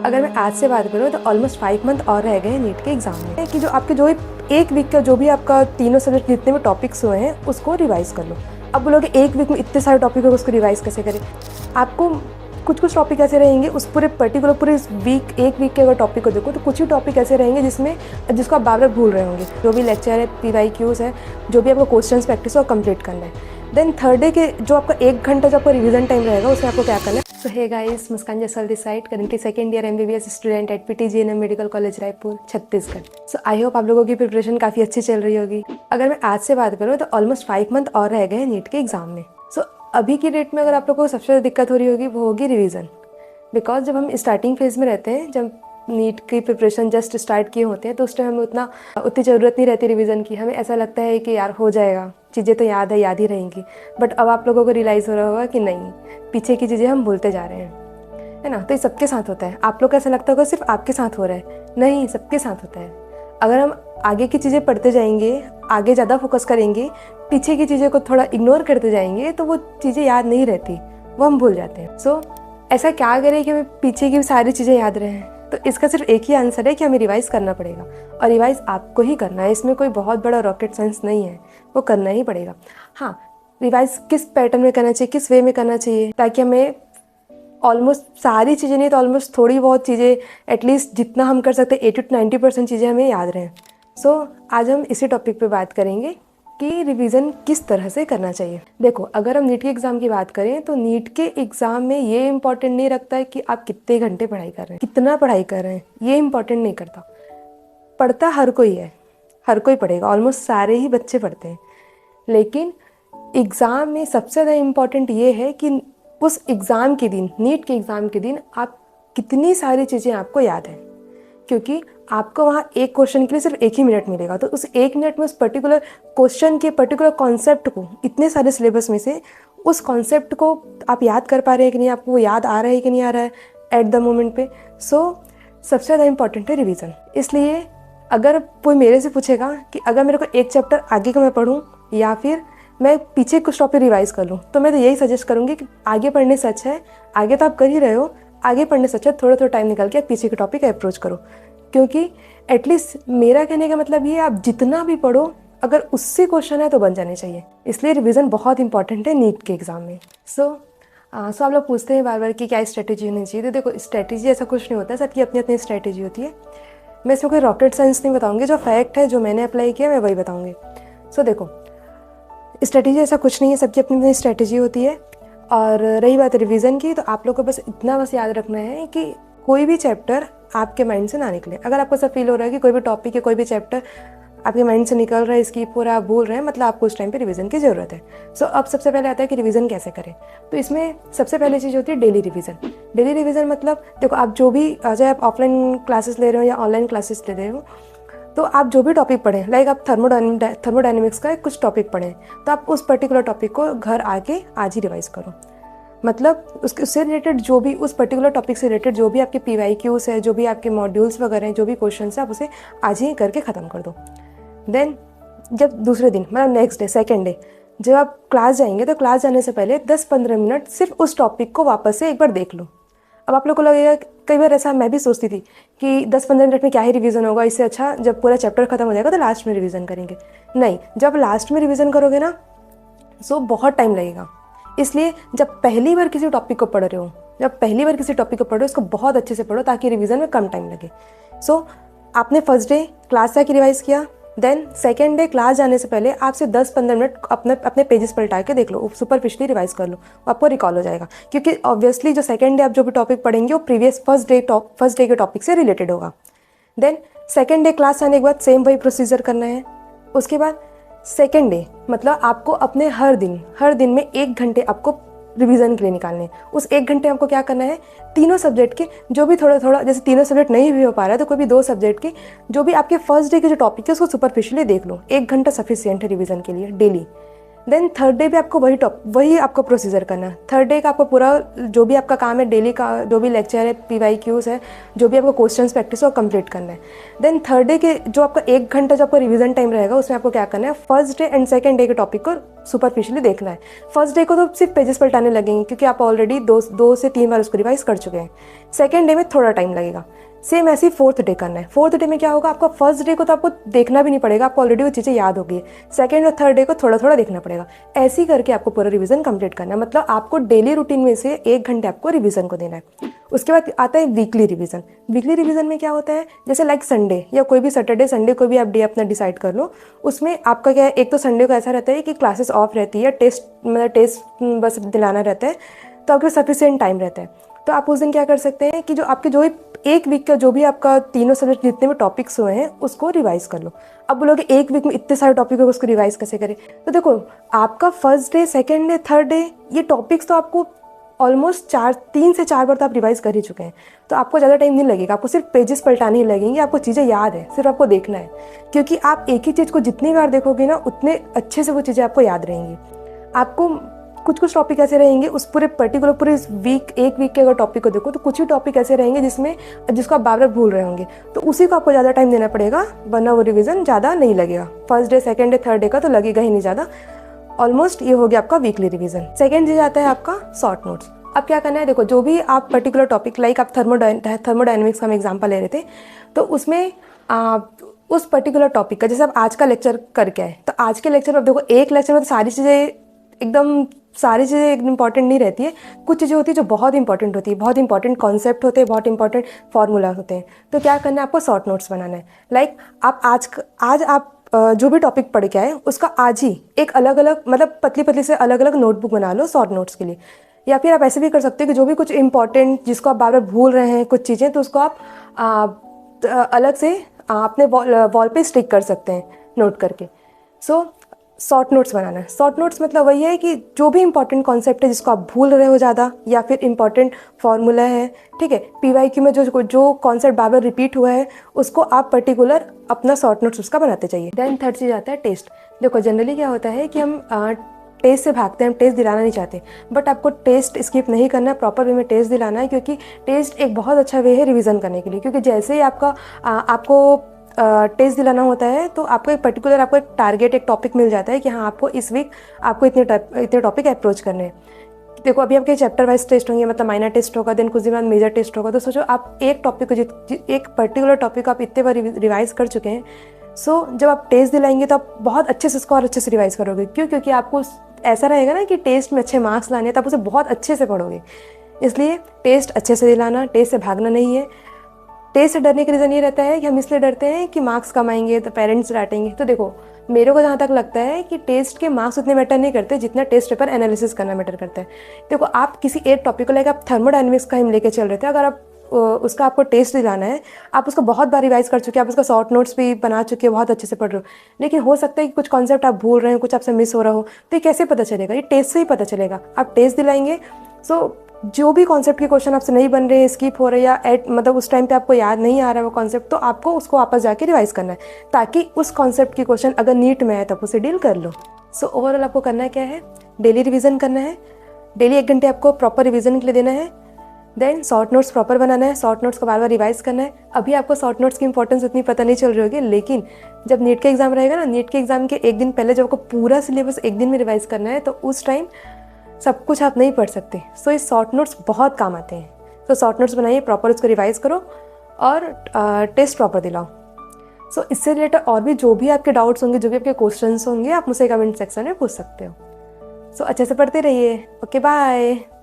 अगर मैं आज से बात करूँ तो ऑलमोस्ट 5 मंथ और रह गए हैं नीट के एग्ज़ाम में कि जो आपके जो भी एक वीक का जो भी आपका तीनों सब्जेक्ट जितने भी टॉपिक्स हुए हैं उसको रिवाइज़ कर लो। अब बोलोगे एक वीक में इतने सारे टॉपिक होगा उसको रिवाइज़ कैसे करें। आपको कुछ टॉपिक ऐसे रहेंगे उस पूरे वीक एक वीक के अगर टॉपिक को देखो तो कुछ ही टॉपिक ऐसे रहेंगे जिसको आप बार बार भूल रहे होंगे। जो भी लेक्चर है, PYQs है, जो भी आपको क्वेश्चंस प्रैक्टिस हो कंप्लीट करना है। देन थर्ड डे के जो आपका 1 घंटा जो आपका रिवीजन टाइम रहेगा उसमें आपको क्या करना है। So hey guys, Muskan Jaisal this side, currently second year MBBS student at PTGNM medical college Raipur Chhattisgarh. So I hope आप लोगों की प्रिपरेशन काफ़ी अच्छी चल रही होगी। अगर मैं आज से बात करूँ तो ऑलमोस्ट 5 मंथ और रह गए हैं नीट के एग्ज़ाम में। सो अभी की डेट में अगर आप लोगों को सबसे ज़्यादा दिक्कत हो रही होगी वो होगी रिवीजन। बिकॉज जब हम स्टार्टिंग फेज़ में रहते हैं, जब नीट की प्रिपरेशन जस्ट स्टार्ट किए होते हैं तो उस टाइम हमें उतनी ज़रूरत नहीं रहती रिवीजन की। हमें ऐसा लगता है कि यार हो जाएगा, चीज़ें तो याद ही रहेंगी। बट अब आप लोगों को रियलाइज़ हो रहा होगा कि नहीं, पीछे की चीज़ें हम भूलते जा रहे हैं, है ना। तो ये सबके साथ होता है। आप लोग को ऐसा लगता होगा सिर्फ आपके साथ हो रहा है, नहीं, सबके साथ होता है। अगर हम आगे की चीज़ें पढ़ते जाएंगे, आगे ज़्यादा फोकस करेंगे, पीछे की चीज़ें को थोड़ा इग्नोर करते जाएंगे तो वो चीज़ें याद नहीं रहती, वो हम भूल जाते हैं। सो ऐसा क्या करें कि हमें पीछे की सारी चीज़ें याद रहें। तो इसका सिर्फ एक ही आंसर है कि हमें रिवाइज़ करना पड़ेगा, और रिवाइज़ आपको ही करना है। इसमें कोई बहुत बड़ा रॉकेट साइंस नहीं है, वो करना ही पड़ेगा। हाँ, रिवाइज़ किस पैटर्न में करना चाहिए, किस वे में करना चाहिए, ताकि हमें ऑलमोस्ट सारी चीज़ें नहीं तो ऑलमोस्ट थोड़ी बहुत चीज़ें, एटलीस्ट जितना हम कर सकते हैं 80 to 90% चीज़ें हमें याद रहें। सो आज हम इसी टॉपिक पे बात करेंगे कि रिवीजन किस तरह से करना चाहिए। देखो, अगर हम नीट के एग्ज़ाम की बात करें तो नीट के एग्ज़ाम में ये इंपॉर्टेंट नहीं रखता है कि आप कितने घंटे पढ़ाई कर रहे हैं, कितना पढ़ाई कर रहे हैं, ये इंपॉर्टेंट नहीं करता। पढ़ता हर कोई है, हर कोई पढ़ेगा, ऑलमोस्ट सारे ही बच्चे पढ़ते हैं। लेकिन एग्ज़ाम में सबसे ज़्यादा इम्पॉर्टेंट ये है कि उस एग्ज़ाम के दिन, नीट के एग्ज़ाम के दिन, आप कितनी सारी चीज़ें आपको याद हैं। क्योंकि आपको वहाँ एक क्वेश्चन के लिए सिर्फ 1 ही मिनट मिलेगा, तो उस 1 मिनट में उस पर्टिकुलर क्वेश्चन के पर्टिकुलर कॉन्सेप्ट को, इतने सारे सिलेबस में से उस कॉन्सेप्ट को आप याद कर पा रहे हैं कि नहीं, आपको वो याद आ रहा है कि नहीं आ रहा है एट द मोमेंट पे। सो सबसे ज़्यादा इंपॉर्टेंट है रिवीजन। इसलिए अगर कोई मेरे से पूछेगा कि अगर मेरे को एक चैप्टर आगे का मैं पढ़ूँ या फिर मैं पीछे कुछ टॉपिक रिवाइज़ कर लूँ, तो मैं तो यही सजेस्ट करूँगी कि आगे पढ़ने से अच्छा है, आगे तो आप कर ही रहे हो, आगे पढ़ने से अच्छा थोड़ा टाइम निकाल के आप पीछे के टॉपिक अप्रोच करो। क्योंकि एटलीस्ट मेरा कहने का मतलब ये है, आप जितना भी पढ़ो अगर उससे क्वेश्चन है तो बन जाने चाहिए। इसलिए रिवीजन बहुत इंपॉर्टेंट है नीट के एग्ज़ाम में। सो आप लोग पूछते हैं बार बार कि क्या स्ट्रैटेजी होनी चाहिए। तो देखो, स्ट्रैटेजी ऐसा कुछ नहीं होता है, सबकी अपनी अपनी स्ट्रैटेजी होती है। मैं इसमें कोई रॉकेट साइंस नहीं बताऊँगी, जो फैक्ट है, जो मैंने अप्लाई किया मैं वही बताऊँगी। सो देखो, स्ट्रैटेजी ऐसा कुछ नहीं है, सबकी अपनी अपनी स्ट्रैटेजी होती है। और रही बात रिवीजन की, तो आप लोग को बस इतना याद रखना है कि कोई भी चैप्टर आपके माइंड से ना निकले। अगर आपको ऐसा फील हो रहा है कि कोई भी टॉपिक या कोई भी चैप्टर आपके माइंड से निकल रहा है, स्किप हो रहा है, आप भूल रहे हैं, मतलब आपको उस टाइम पे रिवीजन की ज़रूरत है। सो अब सबसे पहले आता है कि रिवीजन कैसे करें। तो इसमें सबसे पहली चीज़ होती है डेली रिवीजन। डेली रिवीजन मतलब देखो, आप जो भी, चाहे आप ऑफलाइन क्लासेस ले रहे हो या ऑनलाइन क्लासेस ले रहे हो, तो आप जो भी टॉपिक पढ़ें, लाइक आप थर्मोडायनेमिक्स का कुछ टॉपिक पढ़ें, तो आप उस पर्टिकुलर टॉपिक को घर आके आज ही रिवाइज़ करो। मतलब उससे रिलेटेड जो भी, उस पर्टिकुलर टॉपिक से रिलेटेड जो भी आपके PYQs है, जो भी आपके मॉड्यूल्स वगैरह हैं, जो भी क्वेश्चन है, आप उसे आज ही करके ख़त्म कर दो। देन जब दूसरे दिन, मतलब नेक्स्ट डे, सेकेंड डे, जब आप क्लास जाएंगे तो क्लास जाने से पहले 10-15 मिनट सिर्फ उस टॉपिक को वापस से एक बार देख लो। अब आप लोग को लगेगा, कई बार ऐसा मैं भी सोचती थी कि 10-15 मिनट में क्या ही रिवीजन होगा, इससे अच्छा जब पूरा चैप्टर खत्म हो जाएगा तो लास्ट में रिवीजन करेंगे। नहीं, जब लास्ट में रिवीजन करोगे ना, सो बहुत टाइम लगेगा। इसलिए जब पहली बार किसी टॉपिक को पढ़ रहे हो, उसको बहुत अच्छे से पढ़ो ताकि रिवीजन में कम टाइम लगे। सो आपने फर्स्ट डे क्लास जाके रिवाइज़ किया, देन सेकेंड डे क्लास जाने से पहले आपसे 10-15 मिनट अपने पेजेस पलटा के देख लो, सुपरफिशली रिवाइज़ कर लो, आपको रिकॉल हो जाएगा। क्योंकि ऑब्वियसली जो सेकेंड डे आप जो भी टॉपिक पढ़ेंगे वो प्रीवियस फर्स्ट डे के टॉपिक से रिलेटेड होगा। देन सेकेंड डे क्लास आने के बाद सेम वही प्रोसीजर करना है। उसके बाद सेकेंड डे, मतलब आपको अपने हर दिन में 1 घंटे आपको रिवीजन के लिए निकालने हैं। उस 1 घंटे आपको क्या करना है, तीनों सब्जेक्ट के जो भी थोड़ा, जैसे तीनों सब्जेक्ट नहीं भी हो पा रहा है तो कोई भी 2 सब्जेक्ट के जो भी आपके फर्स्ट डे के जो टॉपिक है उसको सुपरफिशियली देख लो। 1 घंटा सफिशिएंट है रिवीजन के लिए डेली। देन थर्ड डे भी आपको वही आपको प्रोसीजर करना है। थर्ड डे का आपको पूरा जो भी आपका काम है, डेली का जो भी लेक्चर है, PYQs है, जो भी आपको क्वेश्चंस प्रैक्टिस हो कंप्लीट करना है। देन थर्ड डे के जो आपका 1 घंटा जो आपका रिवीजन टाइम रहेगा उसमें आपको क्या करना है, first day and second day के टॉपिक को सुपरफिशियली देखना है। फर्स्ट डे को तो सिर्फ पेजेस पलटाने लगेंगे क्योंकि आप ऑलरेडी दो से 3 बार उसको रिवाइज कर चुके हैं। सेकेंड डे में थोड़ा टाइम लगेगा। सेम ऐसे ही फोर्थ डे करना है। फोर्थ डे में क्या होगा, आपका फर्स्ट डे को तो आपको देखना भी नहीं पड़ेगा, आपको ऑलरेडी वो चीज़ें याद होगी। सेकंड और थर्ड डे को थोड़ा थोड़ा देखना पड़ेगा। ऐसे ही करके आपको पूरा रिवीजन कंप्लीट करना है। मतलब आपको डेली रूटीन में से 1 घंटे आपको रिवीजन को देना है। उसके बाद आता है वीकली रिवीजन। वीकली रिवीजन में क्या होता है, जैसे लाइक संडे या कोई भी सैटरडे संडे कोई भी आप डे अपना डिसाइड कर लो। उसमें आपका क्या है, एक तो संडे को ऐसा रहता है कि क्लासेस ऑफ रहती है, टेस्ट बस दिलाना रहता है, तो आपके सफिशिएंट टाइम रहता है। तो आप उस दिन क्या कर सकते हैं कि जो एक वीक का जो भी आपका तीनों सब्जेक्ट जितने भी टॉपिक्स हुए हैं उसको रिवाइज कर लो। अब बोलोगे एक वीक में इतने सारे टॉपिक हो उसको रिवाइज कैसे करें। तो देखो, आपका first day, second day, third day ये टॉपिक्स तो आपको ऑलमोस्ट 3 से 4 बार तो आप रिवाइज कर ही चुके हैं। तो आपको ज़्यादा टाइम नहीं लगेगा, आपको सिर्फ पेजेस पलटाने ही लगेंगे, आपको चीज़ें याद है, सिर्फ आपको देखना है। क्योंकि आप एक ही चीज़ को जितनी बार देखोगे ना उतने अच्छे से वो चीज़ें आपको याद रहेंगी। आपको कुछ टॉपिक ऐसे रहेंगे उस पूरे एक वीक के अगर टॉपिक को देखो तो कुछ ही टॉपिक ऐसे रहेंगे जिसको आप बार बार भूल रहे होंगे, तो उसी को आपको ज़्यादा टाइम देना पड़ेगा, वरना वो रिवीजन ज़्यादा नहीं लगेगा। First day, second day, third day का तो लगेगा ही नहीं ज़्यादा। ऑलमोस्ट ये हो गया आपका वीकली रिवीजन। सेकेंड डे आता है आपका शॉर्ट नोट्स। अब क्या करना है, देखो जो भी आप पर्टिकुलर टॉपिक, लाइक आप थर्मोडायनेमिक्स का हम एग्जाम्पल ले रहे थे, तो उसमें उस पर्टिकुलर टॉपिक का जैसे आप आज का लेक्चर करके आए, तो आज के लेक्चर में देखो एक लेक्चर में तो सारी चीज़ें एकदम इंपॉर्टेंट नहीं रहती है। कुछ चीज़ें होती है जो बहुत इंपॉर्टेंट होती है, बहुत इंपॉर्टेंट कॉन्सेप्ट होते हैं, बहुत इंपॉर्टेंट फार्मूला होते हैं। तो क्या करना है, आपको शॉर्ट नोट्स बनाना है। लाइक आप आज आप जो भी टॉपिक पढ़ के आए उसका आज ही एक अलग अलग, मतलब पतली पतली से अलग अलग नोटबुक बना लो शॉर्ट नोट्स के लिए। या फिर आप ऐसे भी कर सकते हो कि जो भी कुछ इंपॉर्टेंट जिसको आप बार बार भूल रहे हैं कुछ चीज़ें, तो उसको आप अलग से अपने वॉल पे स्टिक कर सकते हैं नोट करके। सो शॉर्ट नोट्स बनाना है। शॉर्ट नोट्स मतलब वही है कि जो भी इंपॉर्टेंट कॉन्सेप्ट है जिसको आप भूल रहे हो ज़्यादा, या फिर इंपॉर्टेंट फार्मूला है, ठीक है, PYQ में जो कॉन्सेप्ट बार बार रिपीट हुआ है उसको आप पर्टिकुलर अपना शॉर्ट नोट्स उसका बनाते चाहिए। देन थर्ड चीज़ आता है टेस्ट। देखो जनरली क्या होता है कि हम टेस्ट से भागते हैं, हम टेस्ट दिलाना नहीं चाहते, बट आपको टेस्ट स्किप नहीं करना है, प्रॉपर वे में टेस्ट दिलाना है। क्योंकि टेस्ट एक बहुत अच्छा वे है रिवीजन करने के लिए। क्योंकि जैसे ही आपको टेस्ट दिलाना होता है तो आपको एक टारगेट, एक टॉपिक मिल जाता है कि हाँ आपको इस वीक आपको इतने टॉपिक अप्रोच करने हैं। देखो अभी आपके चैप्टर वाइज टेस्ट होंगे, मतलब माइनर टेस्ट होगा, देन कुछ दिन बाद मेजर टेस्ट होगा। तो सोचो आप एक टॉपिक को एक पर्टिकुलर टॉपिक को आप इतने बार रिवाइज कर चुके हैं। सो जब आप टेस्ट दिलाएंगे तो आप बहुत अच्छे से उसको और अच्छे से रिवाइज करोगे। क्योंकि आपको ऐसा रहेगा ना कि टेस्ट में अच्छे मार्क्स लाने हैं, तो आप उसे बहुत अच्छे से पढ़ोगे। इसलिए टेस्ट अच्छे से दिलाना, टेस्ट से भागना नहीं है। टेस्ट से डरने का रीज़न ये रहता है कि हम इसलिए डरते हैं कि मार्क्स कम आएंगे तो पेरेंट्स डांटेंगे। तो देखो मेरे को जहाँ तक लगता है कि टेस्ट के मार्क्स उतने मैटर नहीं करते जितना टेस्ट पेपर एनालिसिस करना मैटर करता है। देखो आप किसी एक टॉपिक को लेकर आप थर्मोडायनेमिक्स का हम लेके चल रहे थे, अगर आप उसका आपको टेस्ट दिलाना है, आप उसको बहुत बार रिवाइज कर चुके हैं, आप उसका शॉर्ट नोट्स भी बना चुके हैं, बहुत अच्छे से पढ़ रहे हो, लेकिन हो सकता है कि कुछ कॉन्सेप्ट आप भूल रहे हो, कुछ आपसे मिस हो रहा हो, तो ये कैसे पता चलेगा? ये टेस्ट से ही पता चलेगा। आप टेस्ट दिलाएंगे सो जो भी कॉन्सेप्ट के क्वेश्चन आपसे नहीं बन रहे हैं, स्किप हो रहे हैं, या मतलब उस टाइम पे आपको याद नहीं आ रहा है वो कॉन्सेप्ट, तो आपको उसको वापस जाके रिवाइज करना है, ताकि उस कॉन्सेप्ट की क्वेश्चन अगर नीट में आए तब उसे डील कर लो। सो ओवरऑल आपको करना क्या है, डेली रिवीजन करना है, डेली 1 घंटे आपको प्रॉपर रिवीजन के लिए देना है। देन शॉर्ट नोट्स प्रॉपर बनाना है, शॉर्ट नोट्स को बार बार रिवाइज करना है। अभी आपको शॉर्ट नोट्स की इंपॉर्टेंस उतनी पता नहीं चल रही होगी, लेकिन जब नीट का एग्जाम रहेगा ना, नीट के एग्जाम के 1 दिन पहले जब आपको पूरा सिलेबस 1 दिन में रिवाइज करना है, तो उस टाइम सब कुछ आप नहीं पढ़ सकते। सो ये शॉर्ट नोट्स बहुत काम आते हैं। तो शॉर्ट नोट्स बनाइए, प्रॉपर उसको रिवाइज करो और टेस्ट प्रॉपर दिलाओ। सो इससे रिलेटेड और भी जो भी आपके डाउट्स होंगे, जो भी आपके क्वेश्चंस होंगे, आप मुझसे कमेंट सेक्शन में पूछ सकते हो। सो अच्छे से पढ़ते रहिए। Okay bye.